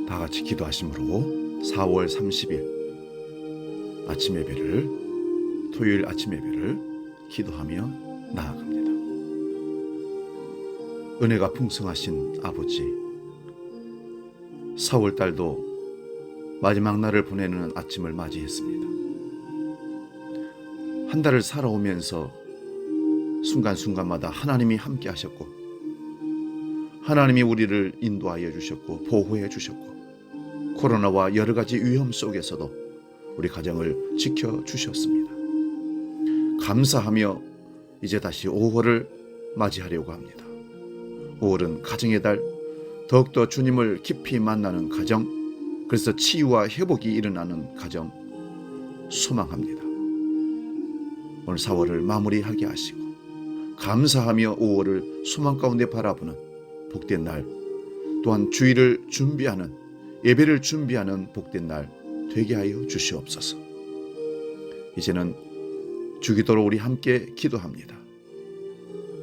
다 같이 기도하심으로 4월 30일 아침 예배를, 토요일 아침 예배를 기도하며 나아갑니다. 은혜가 풍성하신 아버지, 4월달도 마지막 날을 보내는 아침을 맞이했습니다. 한 달을 살아오면서 순간순간마다 하나님이 함께 하셨고, 하나님이 우리를 인도하여 주셨고 보호해 주셨고, 코로나와 여러 가지 위험 속에서도 우리 가정을 지켜주셨습니다. 감사하며 이제 다시 5월을 맞이하려고 합니다. 5월은 가정의 달, 더욱더 주님을 깊이 만나는 가정, 그래서 치유와 회복이 일어나는 가정 소망합니다. 오늘 4월을 마무리하게 하시고 감사하며 5월을 소망 가운데 바라보는 복된 날, 또한 주일을 준비하는, 예배를 준비하는 복된 날 되게 하여 주시옵소서. 이제는 주기도로 우리 함께 기도합니다.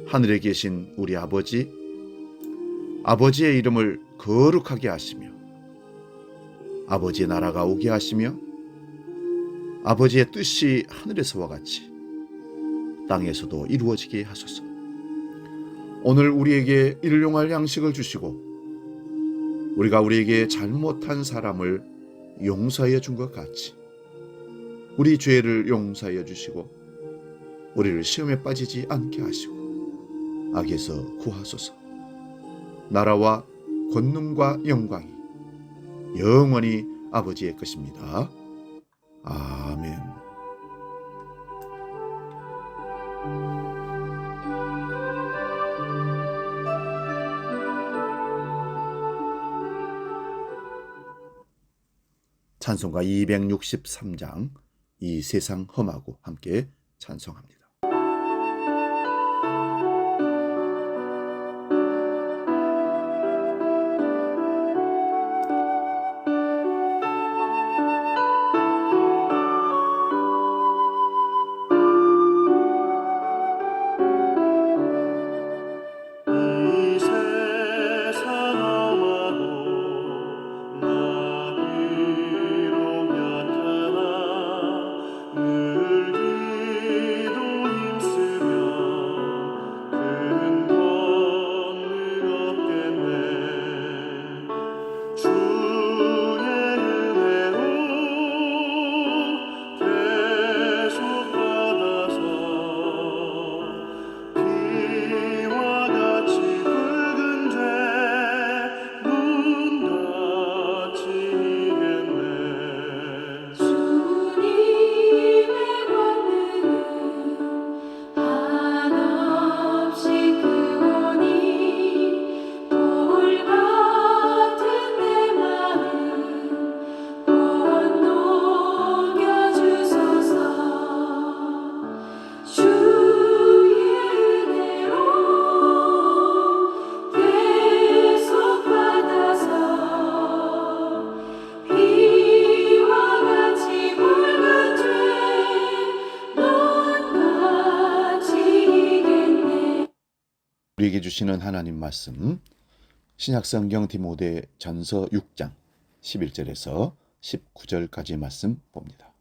하늘에 계신 우리 아버지, 아버지의 이름을 거룩하게 하시며 아버지의 나라가 오게 하시며 아버지의 뜻이 하늘에서와 같이 땅에서도 이루어지게 하소서. 오늘 우리에게 일용할 양식을 주시고 우리가 우리에게 잘못한 사람을 용서하여 준 것 같이 우리 죄를 용서하여 주시고 우리를 시험에 빠지지 않게 하시고 악에서 구하소서. 나라와 권능과 영광이 영원히 아버지의 것입니다. 아멘. 찬송가 263장 이 세상 험하고 함께 찬송합니다. 우리에게 주시는 하나님 말씀, 신약성경 디모데전서 6장 11절에서 19절까지 말씀 봅니다.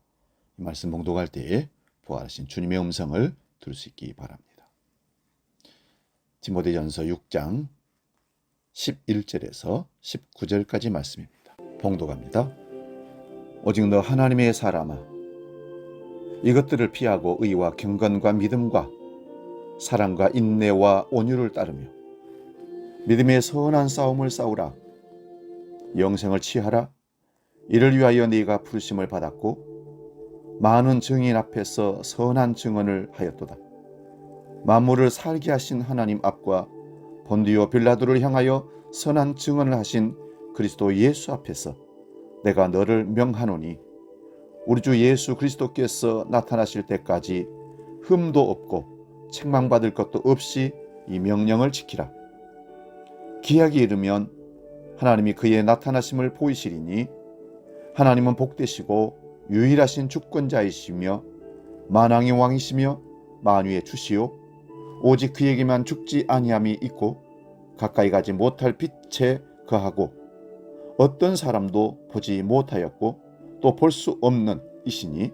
이 말씀 봉독할 때에 부활하신 주님의 음성을 들을 수 있기 바랍니다. 디모데전서 6장 11절에서 19절까지 말씀입니다. 봉독합니다. 오직 너 하나님의 사람아, 이것들을 피하고 의와 경건과 믿음과 사랑과 인내와 온유를 따르며 믿음의 선한 싸움을 싸우라. 영생을 취하라. 이를 위하여 네가 부르심을 받았고 많은 증인 앞에서 선한 증언을 하였도다. 만물을 살게 하신 하나님 앞과 본디오 빌라도를 향하여 선한 증언을 하신 그리스도 예수 앞에서 내가 너를 명하노니 우리 주 예수 그리스도께서 나타나실 때까지 흠도 없고 책망받을 것도 없이 이 명령을 지키라. 기약이 이르면 하나님이 그의 나타나심을 보이시리니 하나님은 복되시고 유일하신 주권자이시며 만왕의 왕이시며 만유의 주시오 오직 그에게만 죽지 아니함이 있고 가까이 가지 못할 빛에 거하고 어떤 사람도 보지 못하였고 또 볼 수 없는 이시니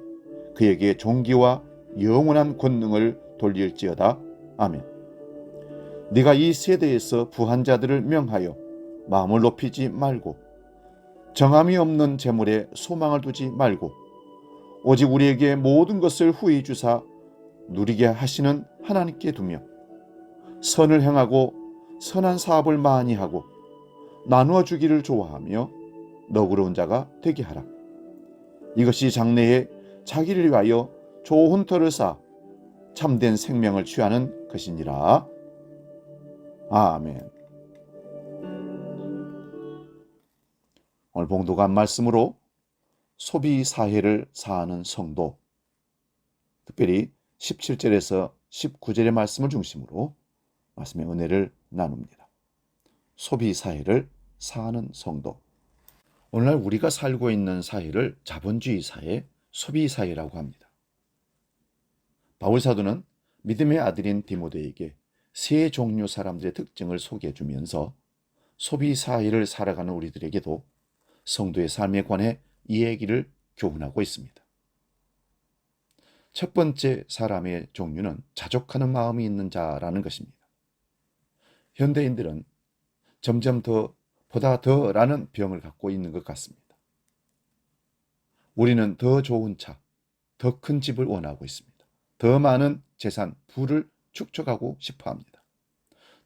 그에게 존귀와 영원한 권능을 돌릴지어다. 아멘. 네가 이 세대에서 부한 자들을 명하여 마음을 높이지 말고 정함이 없는 재물에 소망을 두지 말고 오직 우리에게 모든 것을 후히 주사 누리게 하시는 하나님께 두며 선을 행하고 선한 사업을 많이 하고 나누어 주기를 좋아하며 너그러운 자가 되게 하라. 이것이 장래에 자기를 위하여 좋은 터를 쌓아 참된 생명을 취하는 것이니라. 아멘. 오늘 봉독한 말씀으로 소비 사회를 사하는 성도, 특별히 17절에서 19절의 말씀을 중심으로 말씀의 은혜를 나눕니다. 소비 사회를 사하는 성도. 오늘날 우리가 살고 있는 사회를 자본주의 사회, 소비 사회라고 합니다. 바울 사도는 믿음의 아들인 디모데에게 세 종류 사람들의 특징을 소개해 주면서 소비 사회를 살아가는 우리들에게도 성도의 삶에 관해 이 얘기를 교훈하고 있습니다. 첫 번째 사람의 종류는 자족하는 마음이 있는 자라는 것입니다. 현대인들은 점점 더 보다 더라는 병을 갖고 있는 것 같습니다. 우리는 더 좋은 차, 더 큰 집을 원하고 있습니다. 더 많은 재산, 부를 축적하고 싶어 합니다.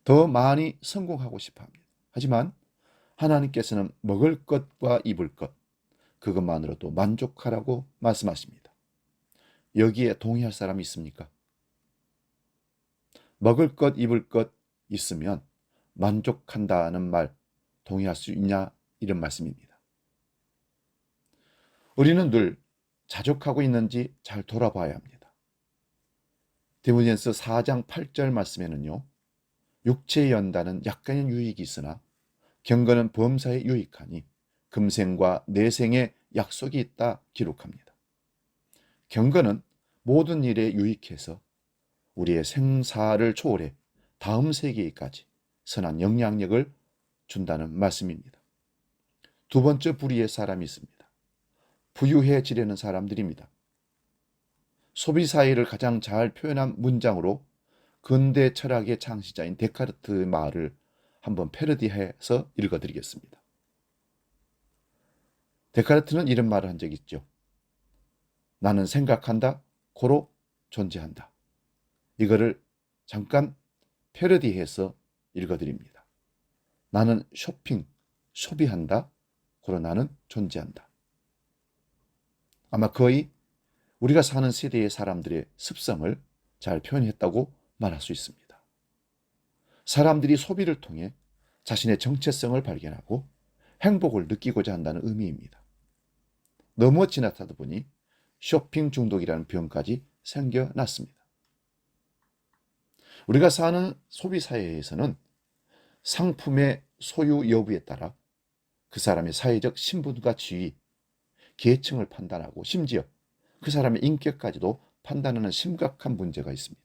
더 많이 성공하고 싶어 합니다. 하지만 하나님께서는 먹을 것과 입을 것, 그것만으로도 만족하라고 말씀하십니다. 여기에 동의할 사람이 있습니까? 먹을 것, 입을 것 있으면 만족한다는 말 동의할 수 있냐? 이런 말씀입니다. 우리는 늘 자족하고 있는지 잘 돌아봐야 합니다. 디모데전서 4장 8절 말씀에는요, 육체의 연단은 약간의 유익이 있으나 경건은 범사에 유익하니 금생과 내생에 약속이 있다 기록합니다. 경건은 모든 일에 유익해서 우리의 생사를 초월해 다음 세계까지 선한 영향력을 준다는 말씀입니다. 두 번째 부류의 사람이 있습니다. 부유해지려는 사람들입니다. 소비사회를 가장 잘 표현한 문장으로 근대 철학의 창시자인 데카르트의 말을 한번 패러디해서 읽어드리겠습니다. 데카르트는 이런 말을 한 적이 있죠. 나는 생각한다, 고로 존재한다. 이거를 잠깐 패러디해서 읽어드립니다. 나는 소비한다, 고로 나는 존재한다. 아마 거의 우리가 사는 세대의 사람들의 습성을 잘 표현했다고 말할 수 있습니다. 사람들이 소비를 통해 자신의 정체성을 발견하고 행복을 느끼고자 한다는 의미입니다. 너무 지나치다 보니 쇼핑 중독이라는 병까지 생겨났습니다. 우리가 사는 소비 사회에서는 상품의 소유 여부에 따라 그 사람의 사회적 신분과 지위, 계층을 판단하고 심지어 그 사람의 인격까지도 판단하는 심각한 문제가 있습니다.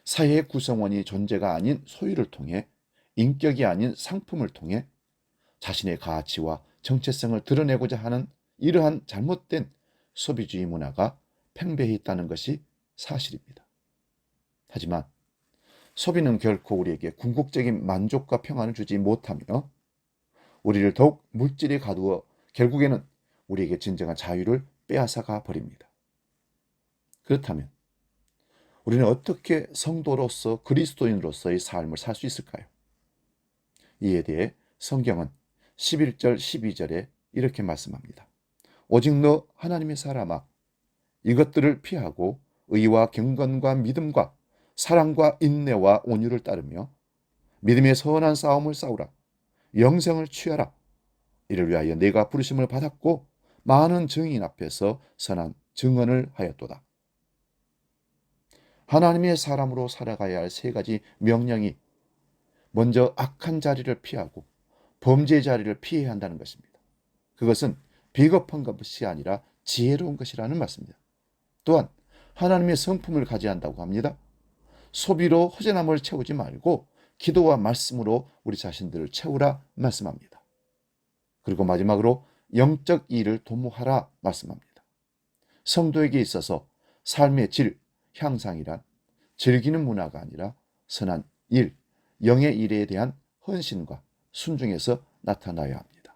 사회의 구성원이 존재가 아닌 소유를 통해 인격이 아닌 상품을 통해 자신의 가치와 정체성을 드러내고자 하는 이러한 잘못된 소비주의 문화가 팽배해 있다는 것이 사실입니다. 하지만 소비는 결코 우리에게 궁극적인 만족과 평안을 주지 못하며 우리를 더욱 물질에 가두어 결국에는 우리에게 진정한 자유를 빼앗아가 버립니다. 그렇다면 우리는 어떻게 성도로서 그리스도인으로서의 삶을 살 수 있을까요? 이에 대해 성경은 11절 12절에 이렇게 말씀합니다. 오직 너 하나님의 사람아, 이것들을 피하고 의와 경건과 믿음과 사랑과 인내와 온유를 따르며 믿음의 선한 싸움을 싸우라. 영생을 취하라. 이를 위하여 내가 부르심을 받았고 많은 증인 앞에서 선한 증언을 하였도다. 하나님의 사람으로 살아가야 할 세 가지 명령이 먼저 악한 자리를 피하고 범죄의 자리를 피해야 한다는 것입니다. 그것은 비겁한 것이 아니라 지혜로운 것이라는 말씀입니다. 또한 하나님의 성품을 가져야 한다고 합니다. 소비로 허전함을 채우지 말고 기도와 말씀으로 우리 자신들을 채우라 말씀합니다. 그리고 마지막으로 영적 일을 도모하라 말씀합니다. 성도에게 있어서 삶의 질, 향상이란 즐기는 문화가 아니라 선한 일, 영의 일에 대한 헌신과 순종에서 나타나야 합니다.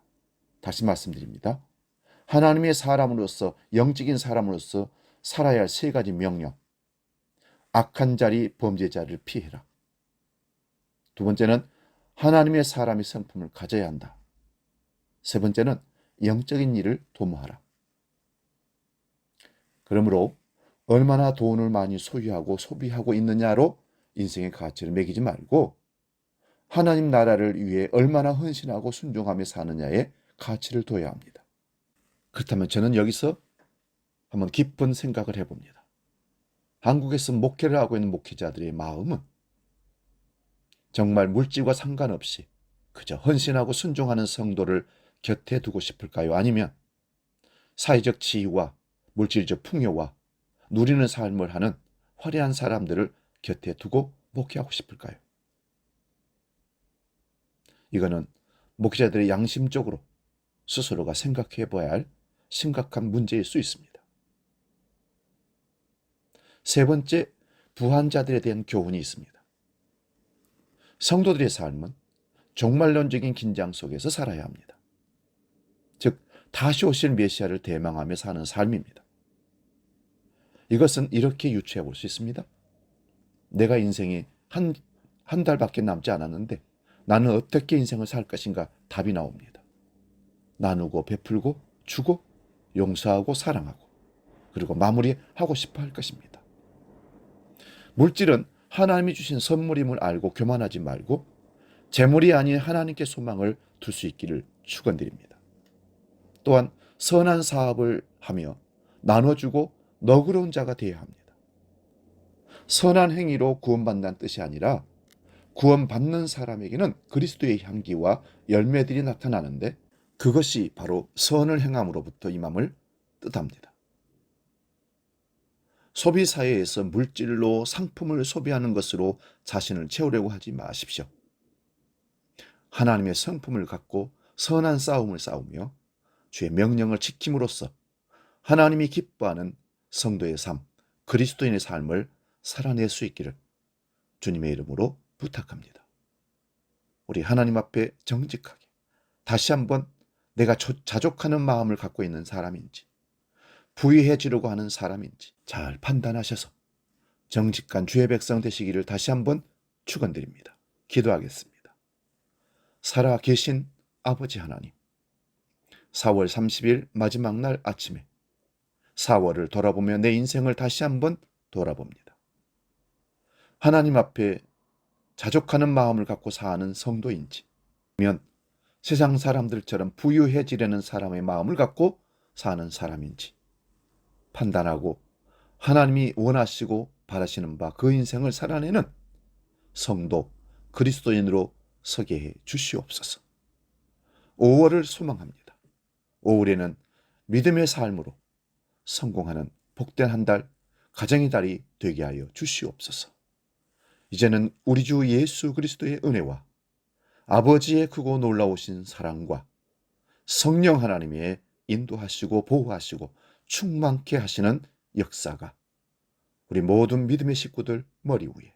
다시 말씀드립니다. 하나님의 사람으로서, 영적인 사람으로서 살아야 할 세 가지 명령. 악한 자리 범죄자를 피해라. 두 번째는 하나님의 사람의 성품을 가져야 한다. 세 번째는 영적인 일을 도모하라. 그러므로 얼마나 돈을 많이 소유하고 소비하고 있느냐로 인생의 가치를 매기지 말고 하나님 나라를 위해 얼마나 헌신하고 순종하며 사느냐에 가치를 둬야 합니다. 그렇다면 저는 여기서 한번 깊은 생각을 해봅니다. 한국에서 목회를 하고 있는 목회자들의 마음은 정말 물질과 상관없이 그저 헌신하고 순종하는 성도를 곁에 두고 싶을까요? 아니면 사회적 지위와 물질적 풍요와 누리는 삶을 하는 화려한 사람들을 곁에 두고 목회하고 싶을까요? 이거는 목회자들의 양심적으로 스스로가 생각해 봐야 할 심각한 문제일 수 있습니다. 세 번째, 부한자들에 대한 교훈이 있습니다. 성도들의 삶은 종말론적인 긴장 속에서 살아야 합니다. 즉, 다시 오실 메시아를 대망하며 사는 삶입니다. 이것은 이렇게 유추해 볼 수 있습니다. 내가 인생이 한 달밖에 남지 않았는데 나는 어떻게 인생을 살 것인가 답이 나옵니다. 나누고 베풀고 주고 용서하고 사랑하고 그리고 마무리하고 싶어 할 것입니다. 물질은 하나님이 주신 선물임을 알고 교만하지 말고 재물이 아닌 하나님께 소망을 둘 수 있기를 축원드립니다. 또한 선한 사업을 하며 나눠주고 너그러운 자가 되어야 합니다. 선한 행위로 구원받는다는 뜻이 아니라 구원받는 사람에게는 그리스도의 향기와 열매들이 나타나는데 그것이 바로 선을 행함으로부터 임함을 뜻합니다. 소비사회에서 물질로 상품을 소비하는 것으로 자신을 채우려고 하지 마십시오. 하나님의 성품을 갖고 선한 싸움을 싸우며 주의 명령을 지킴으로써 하나님이 기뻐하는 성도의 삶, 그리스도인의 삶을 살아낼 수 있기를 주님의 이름으로 부탁합니다. 우리 하나님 앞에 정직하게 다시 한번 내가 자족하는 마음을 갖고 있는 사람인지 부유해지려고 하는 사람인지 잘 판단하셔서 정직한 주의 백성 되시기를 다시 한번 축원드립니다. 기도하겠습니다. 살아 계신 아버지 하나님, 4월 30일 마지막 날 아침에 4월을 돌아보며 내 인생을 다시 한번 돌아봅니다. 하나님 앞에 자족하는 마음을 갖고 사는 성도인지 아니면 세상 사람들처럼 부유해지려는 사람의 마음을 갖고 사는 사람인지 판단하고 하나님이 원하시고 바라시는 바 그 인생을 살아내는 성도, 그리스도인으로 서게 해 주시옵소서. 5월을 소망합니다. 5월에는 믿음의 삶으로 성공하는 복된 한 달, 가정의 달이 되게 하여 주시옵소서. 이제는 우리 주 예수 그리스도의 은혜와 아버지의 크고 놀라우신 사랑과 성령 하나님의 인도하시고 보호하시고 충만케 하시는 역사가 우리 모든 믿음의 식구들 머리 위에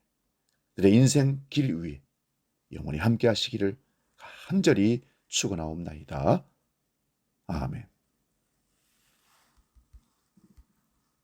그들의 인생 길 위에 영원히 함께 하시기를 간절히 축원하옵나이다. 아멘.